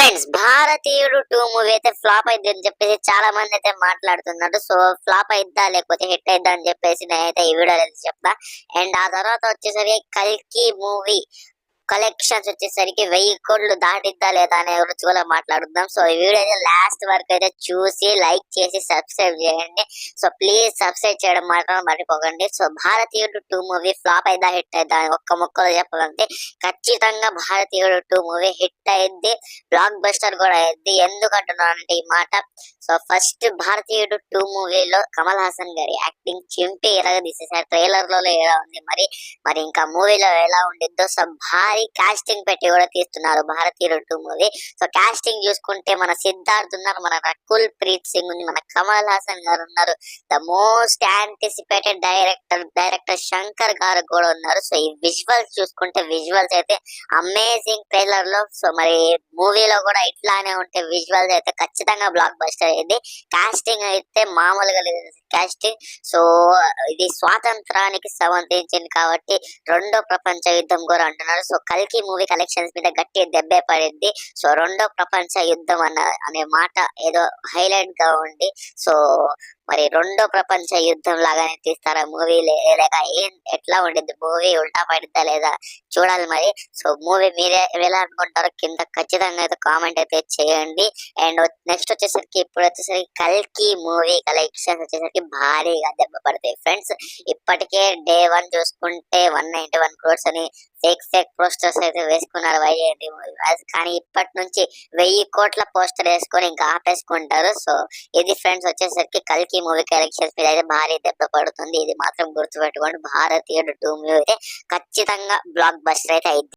Friends, భారతీయుడు 2 movie అయితే flop అయింది అని చెప్పేసి చాలా మంది అయితే మాట్లాడుతున్నారు. సో ఫ్లాప్ అయిద్దా లేకపోతే హిట్ అయిద్దా అని చెప్పేసి నేనైతే ఈ వీడియోలో అయితే చెప్తా. అండ్ ఆ తర్వాత వచ్చేసరికి కల్కి మూవీ కలెక్షన్స్ వచ్చేసరికి 1000 కోట్లు దాటిద్దా లేదా అనే గురించి కూడా మాట్లాడుద్దాం. సో ఈ వీడియో అయితే లాస్ట్ వరకు అయితే చూసి లైక్ చేసి సబ్స్క్రైబ్ చేయండి. సో ప్లీజ్ సబ్స్క్రైబ్ చేయడం మాత్రం మర్చిపోకండి. సో భారతీయుడు 2 మూవీ ఫ్లాప్ అయిద్దా హిట్ అయిద్దా అని ఒక్క ముక్కలో చెప్పాలంటే ఖచ్చితంగా భారతీయుడు 2 మూవీ హిట్ అయింది, బ్లాక్ బస్టర్ కూడా అయింది. ఎందుకు అంటున్నానంటే ఈ మాట, సో ఫస్ట్ భారతీయుడు 2 మూవీలో కమల్ హాసన్ గారి యాక్టింగ్ చింపి ఎలాగ తీసేసారు. ట్రైలర్ లో ఎలా ఉంది, మరి మరి ఇంకా మూవీలో ఎలా ఉండిద్దో. సో భారీ కాస్టింగ్ పెట్టి కూడా తీస్తున్నారు భారతీయుడు 2 మూవీ. సో కాస్టింగ్ చూసుకుంటే మన సిద్ధార్థ్ ఉన్నారు, మన రకుల్ ప్రీత్ సింగ్ ఉంది, మన కమల్ హాసన్ గారు ఉన్నారు, the most anticipated director Shankar గారు కూడా ఉన్నారు. సో ఈ విజువల్స్ చూసుకుంటే విజువల్స్ అయితే అమేజింగ్ ట్రైలర్ లో. సో మరి మూవీలో కూడా ఇట్లానే ఉంటే విజువల్స్ అయితే ఖచ్చితంగా బ్లాక్ బస్టర్ అయింది. కాస్టింగ్ అయితే మామూలుగా లేదు కాస్టింగ్. సో ఇది స్వాతంత్రానికి సంబంధించింది కాబట్టి రెండో ప్రపంచ యుద్ధం కూడా అంటున్నారు. సో కల్కి మూవీ కలెక్షన్స్ మీద గట్టి దెబ్బే పడింది. సో రెండో ప్రపంచ యుద్ధం అనే మాట ఏదో హైలైట్ గా ఉంది. సో మరి రెండో ప్రపంచ యుద్ధం లాగానే తీస్తారా మూవీ, లేక ఎట్లా ఉండిద్ది మూవీ, ఉల్టా పడిద్దా లేదా చూడాలి మరి. సో మూవీ మీరే ఎలా అనుకుంటారో కింద ఖచ్చితంగా అయితే కామెంట్ అయితే చేయండి. అండ్ నెక్స్ట్ వచ్చేసరికి ఇప్పుడు వచ్చేసరికి కల్కి మూవీ కలెక్షన్స్ వచ్చేసరికి భారీగా దెబ్బ పడతాయి ఫ్రెండ్స్. ఇప్పటికే డే 1 చూసుకుంటే 191 crores అని ఫేక్ పోస్టర్స్ అయితే వేసుకున్నారు వైజయంతి మూవీ. కానీ ఇప్పటి నుంచి 1000 కోట్ల పోస్టర్ వేసుకొని ఇంకా ఆపేసుకుంటారు. సో ఇది ఫ్రెండ్స్ వచ్చేసరికి కల్కి మూవీ కలెక్షన్స్ మీద అయితే భారీ దెబ్బ పడుతుంది. ఇది మాత్రం గుర్తుపెట్టుకోండి, భారతీయుడు 2 మూవీ అయితే ఖచ్చితంగా బ్లాక్ బస్టర్ అయితే అయింది.